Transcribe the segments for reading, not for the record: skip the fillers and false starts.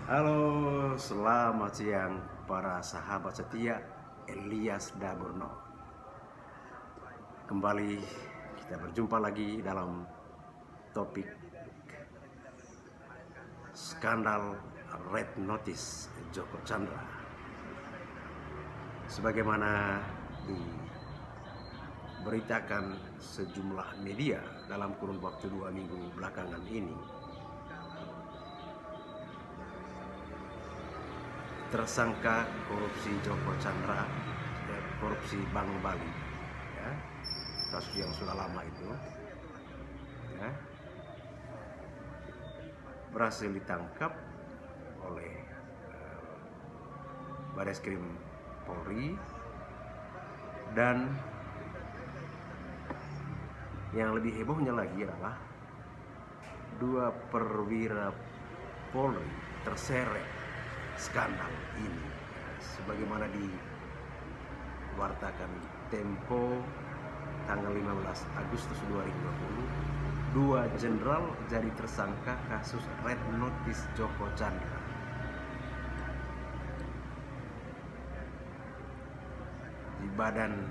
Halo, selamat siang para sahabat setia Elias Daburno. Kembali kita berjumpa lagi dalam topik skandal Red Notice Joko Chandra. Sebagaimana diberitakan sejumlah media dalam kurun waktu 2 minggu belakangan ini, tersangka korupsi Joko Chandra, korupsi Bank Bali, ya, kasus yang sudah lama itu, ya, berhasil ditangkap oleh Bareskrim Polri, dan yang lebih hebohnya lagi adalah 2 perwira Polri terseret skandal ini, sebagaimana diwartakan Tempo tanggal 15 Agustus 2020. 2 jenderal jadi tersangka kasus Red Notice Joko Chandra. Di Badan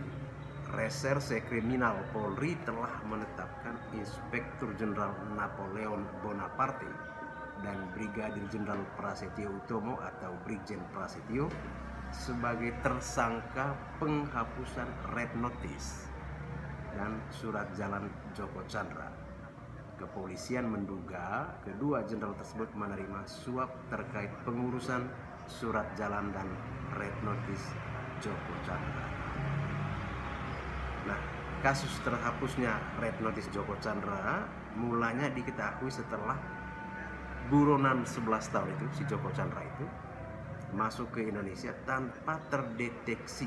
Reserse Kriminal Polri telah menetapkan Inspektur Jenderal Napoleon Bonaparte dan Brigadir Jenderal Prasetyo Utomo atau Brigjen Prasetyo sebagai tersangka penghapusan Red Notice dan surat jalan Joko Chandra. Kepolisian menduga kedua jenderal tersebut menerima suap terkait pengurusan surat jalan dan Red Notice Joko Chandra. Nah, kasus terhapusnya Red Notice Joko Chandra mulanya diketahui setelah buronan 11 tahun itu, si Joko Chandra itu masuk ke Indonesia tanpa terdeteksi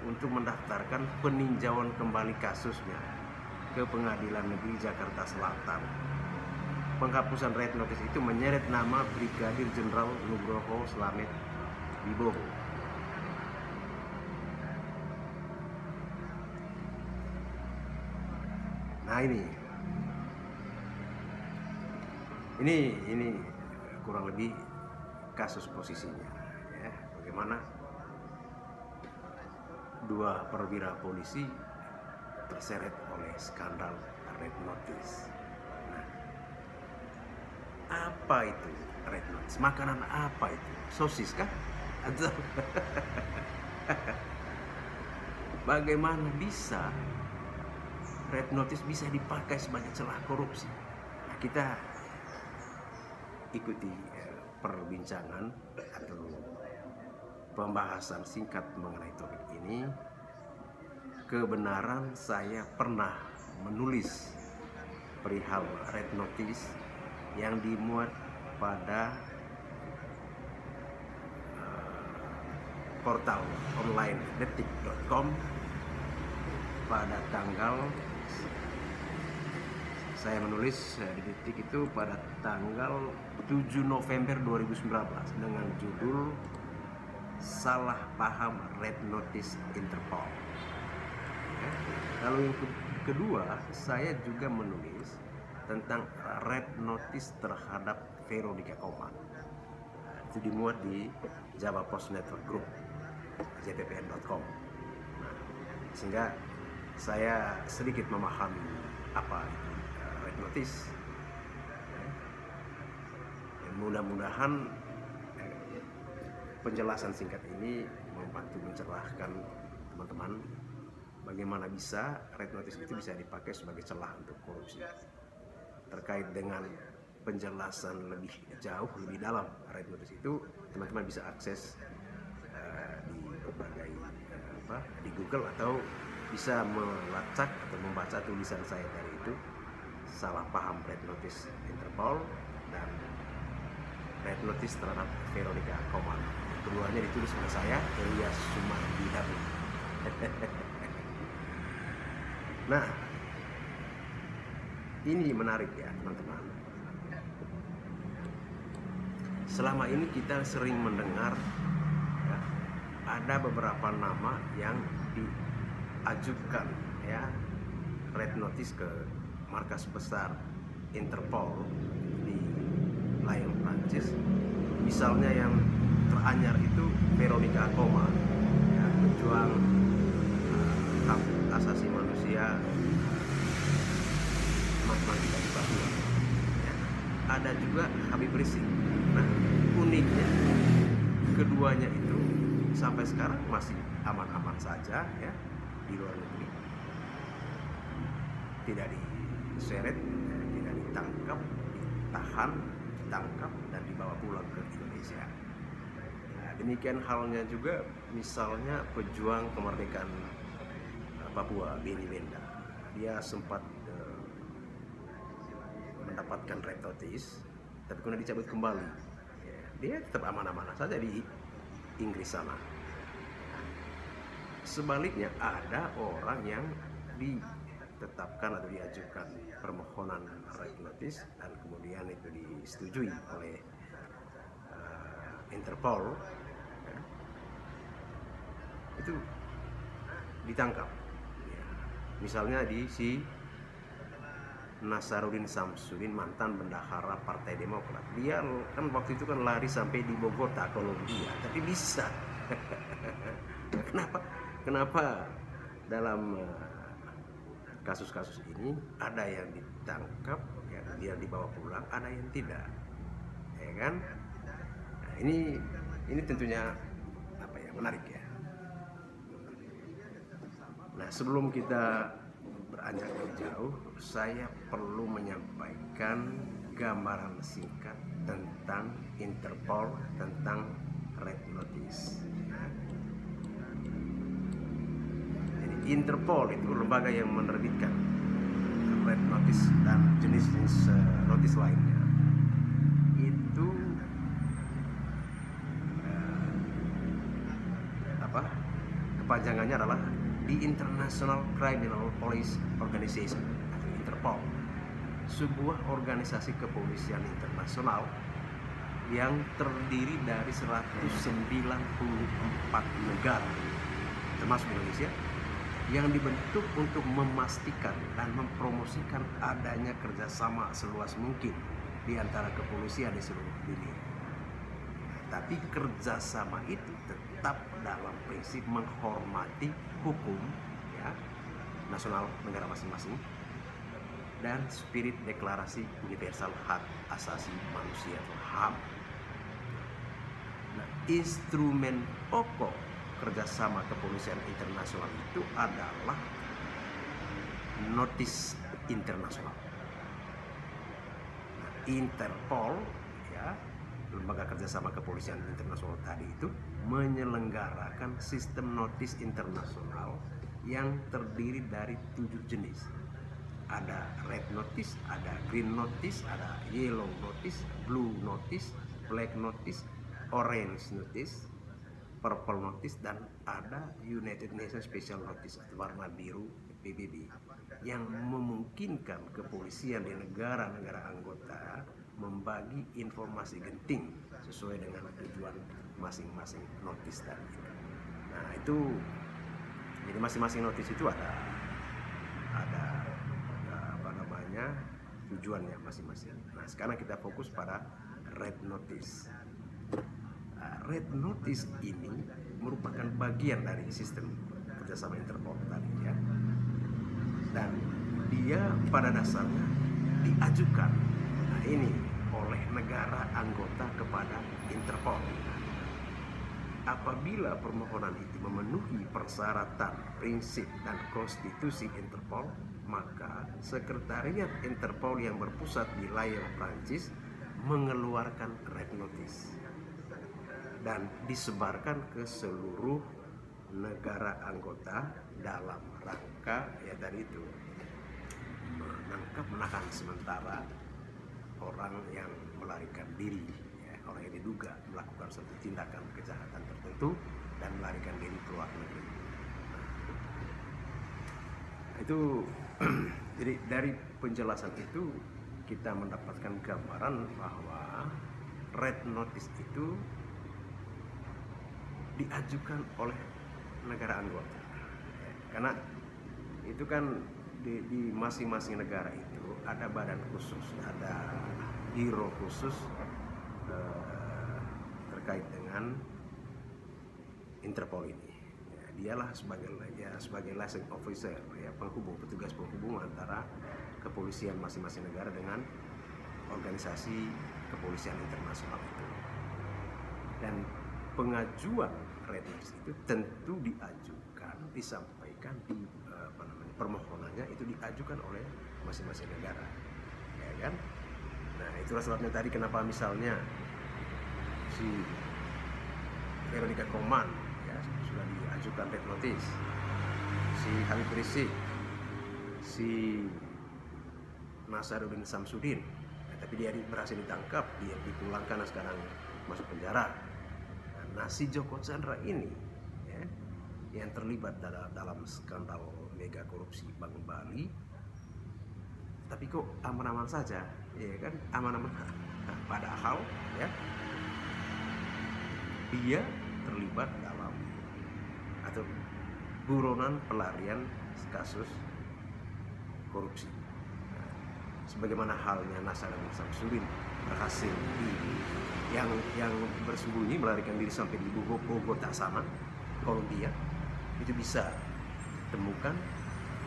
untuk mendaftarkan peninjauan kembali kasusnya ke Pengadilan Negeri Jakarta Selatan. Penghapusan Red Notice itu menyeret nama Brigadir Jenderal Nugroho Slamet Wibowo. Nah, ini kurang lebih kasus posisinya, ya. Bagaimana 2 perwira polisi terseret oleh skandal Red Notice. Nah, apa itu Red Notice? Makanan apa itu? Sosis kah? Atau bagaimana bisa Red Notice bisa dipakai sebagai celah korupsi? Nah, kita ikuti perbincangan atau pembahasan singkat mengenai topik ini. Kebenaran saya pernah menulis perihal Red Notice yang dimuat pada portal online detik.com pada tanggal, saya menulis di Detik itu pada tanggal 7 November 2019 dengan judul Salah Paham Red Notice Interpol. Lalu yang kedua, saya juga menulis tentang Red Notice terhadap Veronica Koman. Itu dimuat di Java Post Network Group, jppn.com. Nah, sehingga saya sedikit memahami apa itu Red Notice. Mudah-mudahan penjelasan singkat ini membantu mencerahkan teman-teman bagaimana bisa Red Notice itu bisa dipakai sebagai celah untuk korupsi. Terkait dengan penjelasan lebih jauh, lebih dalam Red Notice itu, teman-teman bisa akses di berbagai di Google, atau bisa melacak atau membaca tulisan saya tadi itu, Salah Paham Red Notice Interpol dan Red Notice terhadap Veronica Koman. Keduanya ditulis oleh saya, Elias Sumardi Dabu. Nah, ini menarik ya teman-teman. Selama ini kita sering mendengar ya, ada beberapa nama yang diajukan ya Red Notice ke markas besar Interpol di Lyon, Prancis, Misalnya yang teranyar itu Veronica Coma, ya, pejuang hak asasi manusia matematika di Papua. Ya. Ada juga Habib Rizik. Nah, uniknya keduanya itu sampai sekarang masih aman-aman saja ya di luar negeri, tidak diseret, tidak ditangkap, ditahan, ditangkap dan dibawa pulang ke Indonesia. Nah, demikian halnya juga misalnya pejuang kemerdekaan Papua Benny Wenda, dia sempat mendapatkan red notice, tapi kemudian dicabut kembali. Dia tetap aman-aman saja di Inggris sana. Sebaliknya ada orang yang ditetapkan atau diajukan permohonan red notice dan kemudian itu disetujui oleh Interpol, ya, itu ditangkap. Ya. Misalnya di si Nasaruddin Samsudin, mantan bendahara Partai Demokrat. Dia kan waktu itu kan lari sampai di Bogota, Kolombia, tapi bisa. Kenapa dalam kasus-kasus ini ada yang ditangkap, ya, dia dibawa pulang, ada yang tidak, ya kan? Nah, ini tentunya apa ya, menarik ya. Nah, sebelum kita beranjak lebih jauh, saya perlu menyampaikan gambaran singkat tentang Interpol, tentang red notice. Jadi Interpol itu lembaga yang menerbitkan red notice dan jenis-jenis notice lainnya. Itu kepanjangannya adalah The International Criminal Police Organization atau Interpol, sebuah organisasi kepolisian internasional yang terdiri dari 194 negara termasuk Indonesia, yang dibentuk untuk memastikan dan mempromosikan adanya kerjasama seluas mungkin di antara kepolisian di seluruh dunia. Tapi kerjasama itu tetap dalam prinsip menghormati hukum, ya, nasional negara masing-masing dan spirit Deklarasi Universal Hak Asasi Manusia atau HAM. Nah, instrumen pokok kerjasama kepolisian internasional itu adalah notis internasional. Nah, Interpol, ya, lembaga kerjasama kepolisian internasional tadi itu menyelenggarakan sistem notis internasional yang terdiri dari 7 jenis. Ada red notice, ada green notice, ada yellow notice, blue notice, black notice, orange notice, purple notice, dan ada United Nations Special Notice atau warna biru PBB, yang memungkinkan kepolisian di negara-negara anggota membagi informasi genting sesuai dengan tujuan masing-masing notis tadi. Nah, itu jadi masing-masing notis itu ada apa namanya, tujuannya masing-masing. Nah, sekarang kita fokus pada red notice. Red notice ini merupakan bagian dari sistem kerjasama Interpol tadi, ya, dan dia pada dasarnya diajukan, nah ini, oleh negara anggota kepada Interpol. Apabila permohonan itu memenuhi persyaratan, prinsip, dan konstitusi Interpol, maka Sekretariat Interpol yang berpusat di Lyon, Prancis mengeluarkan red notice dan disebarkan ke seluruh negara anggota dalam rangka, ya tadi itu, menangkap, menahan sementara orang yang melarikan diri, ya, orang yang diduga melakukan suatu tindakan kejahatan tertentu dan melarikan diri ke luar negeri. Nah, itu jadi dari penjelasan itu kita mendapatkan gambaran bahwa red notice itu diajukan oleh negara anggota, karena itu kan di masing-masing negara itu ada badan khusus, ada biro khusus terkait dengan Interpol ini. Ya, dialah sebagai liaison officer, ya, petugas penghubung antara kepolisian masing-masing negara dengan organisasi kepolisian internasional itu. Dan pengajuan red notice itu tentu disampaikan di permohonannya itu diajukan oleh masing-masing negara, ya kan? Nah, itulah sebabnya tadi kenapa misalnya si Veronica Koman ya sudah diajukan red notice, si Habib Rizik, si Nasaruddin Samsudin, ya, tapi dia berhasil ditangkap, dia dipulangkan dan sekarang masuk penjara. Nah, si Joko Chandra ini ya, yang terlibat dalam skandal mega korupsi Bank Bali, tapi kok aman-aman saja, ya kan, aman-aman. Nah, padahal ya dia terlibat dalam atau buronan pelarian kasus korupsi. Nah, sebagaimana halnya Nasaruddin Samsudin berhasil yang bersembunyi melarikan diri sampai di Bogota sana, Kolombia, itu bisa temukan,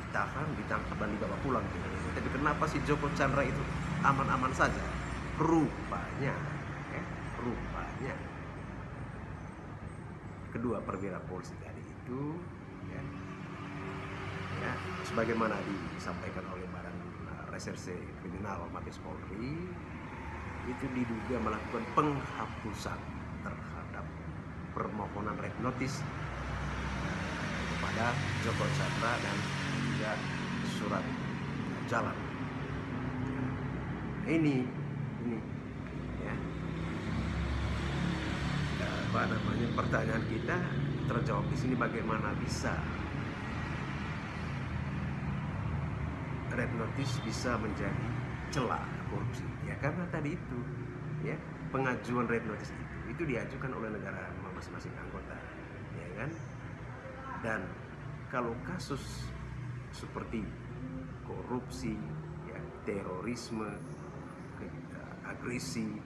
ditahan, ditangkap dan dibawa pulang ke Indonesia. Tapi kenapa si Joko Chandra itu aman-aman saja? Rupanya kedua perwira polisi tadi itu ya, sebagaimana disampaikan oleh Badan Reserse Kriminal Mabes Polri, itu diduga melakukan penghapusan terhadap permohonan red notice kepada Joko Chandra dan juga surat jalan. Ini ya, pertanyaan kita terjawab di sini, bagaimana bisa red notice bisa menjadi celah korupsi? Ya karena tadi itu ya, pengajuan red notice itu diajukan oleh negara masing-masing anggota, ya kan? Dan kalau kasus seperti korupsi, ya, terorisme, agresi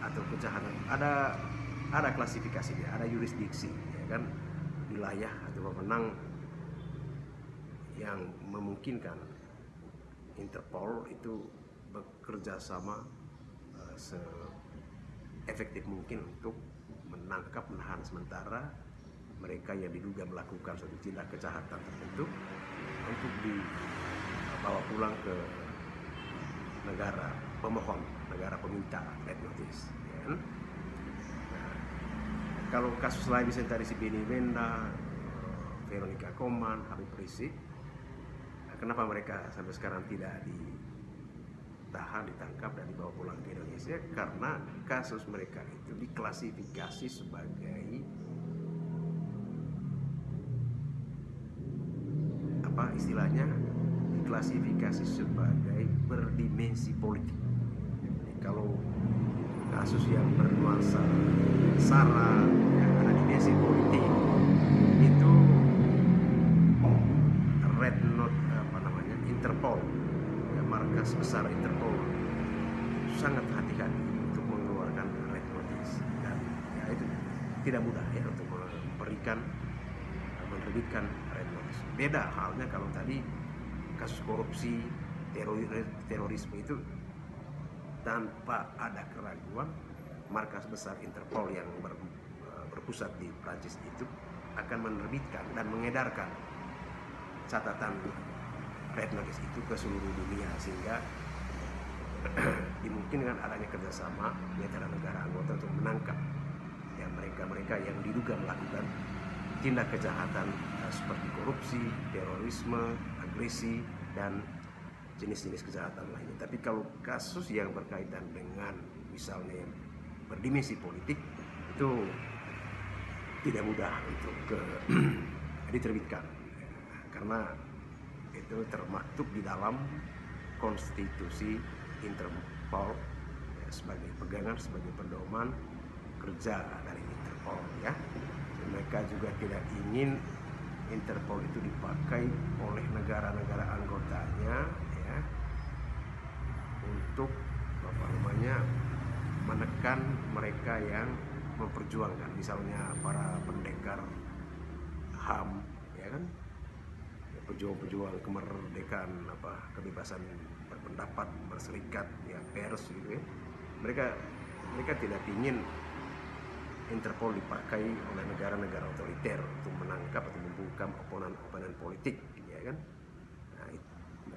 atau kejahatan, ada klasifikasinya, ada yurisdiksi, ya kan, wilayah atau wewenang yang memungkinkan Interpol itu bekerja sama seefektif mungkin untuk menangkap, menahan sementara mereka yang diduga melakukan suatu tindak kejahatan tertentu untuk dibawa pulang ke negara pemohon, negara peminta red notice, ya kan? Nah, kalau kasus lain misalnya tadi si Benny Wenda, Veronica Koman, Habib Rizik, kenapa mereka sampai sekarang tidak ditahan, ditangkap dan dibawa pulang ke Indonesia? Karena kasus mereka itu diklasifikasi sebagai apa istilahnya, diklasifikasi sebagai berdimensi politik. Jadi, kalau kasus yang bernuansa sara, yang ada dimensi politik, itu red note Interpol, ya, markas besar Interpol sangat hati-hati untuk mengeluarkan red notice, dan ya itu tidak mudah ya untuk menerbitkan red notice. Beda halnya kalau tadi kasus korupsi, terorisme itu tanpa ada keraguan markas besar Interpol yang berpusat di Prancis itu akan menerbitkan dan mengedarkan catatan red notice itu ke seluruh dunia, sehingga dimungkinkan adanya kerjasama di antara negara anggota untuk menangkap ya mereka yang diduga melakukan tindak kejahatan seperti korupsi, terorisme, agresi, dan jenis-jenis kejahatan lainnya. Tapi kalau kasus yang berkaitan dengan misalnya berdimensi politik, itu tidak mudah untuk diterbitkan, karena itu termaktub di dalam konstitusi Interpol ya, sebagai pegangan, sebagai pedoman kerja dari Interpol ya. Mereka juga tidak ingin Interpol itu dipakai oleh negara-negara anggotanya ya, untuk menekan mereka yang memperjuangkan, misalnya para pendekar HAM, ya kan, pejuang-pejuang kemerdekaan, kebebasan berpendapat, berserikat, ya pers gitu ya. Mereka tidak ingin Interpol dipakai oleh negara-negara otoriter untuk menangkap atau membungkam oponan politik, ya kan. Nah,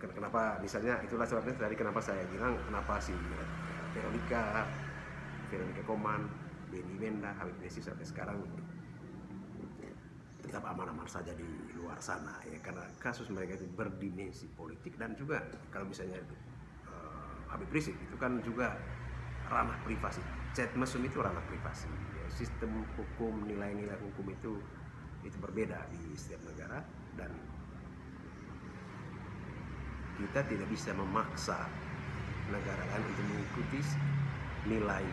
kenapa misalnya, itulah sebabnya tadi kenapa saya bilang kenapa si Veronica Koman, Benny Wenda, Habib Rizik sampai sekarang tetap aman-aman saja di luar sana, ya, karena kasus mereka itu berdimensi politik. Dan juga kalau misalnya Habib Rizik itu kan juga ranah privasi, chat mesum itu ranah privasi, ya. Sistem hukum, nilai-nilai hukum itu berbeda di setiap negara, dan kita tidak bisa memaksa negara lain untuk mengikuti nilai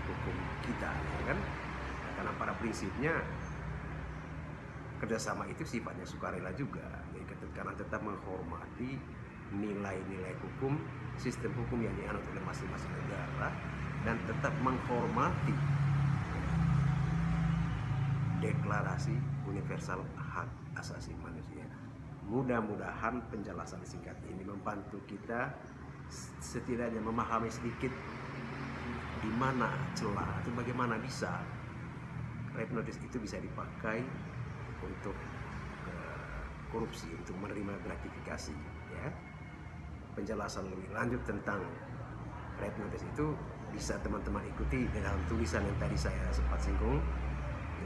hukum kita, ya kan. Nah, karena pada prinsipnya kerjasama itu sifatnya sukarela juga, ya, karena tetap menghormati nilai-nilai hukum, sistem hukum yang dianut oleh masing-masing negara, dan tetap menghormati Deklarasi Universal Hak Asasi Manusia. Mudah-mudahan penjelasan singkat ini membantu kita setidaknya memahami sedikit di mana celah atau bagaimana bisa red notice itu bisa dipakai untuk korupsi, untuk menerima gratifikasi, ya. Penjelasan lebih lanjut tentang red notice itu bisa teman-teman ikuti di dalam tulisan yang tadi saya sempat singgung.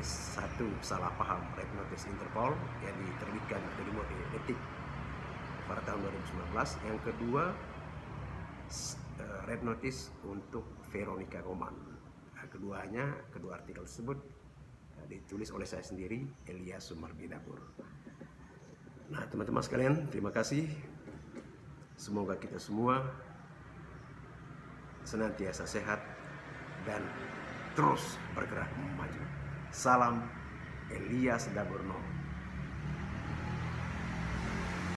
Satu, salah paham red notice Interpol yang diterbitkan atau dimuat di Detik pada tahun 2019. Yang kedua, red notice untuk Veronica Koman. Kedua artikel tersebut ditulis oleh saya sendiri, Elias Sumardi Dapur. Nah, teman-teman sekalian, terima kasih. Semoga kita semua senantiasa sehat dan terus bergerak maju. Salam Elias Daburno.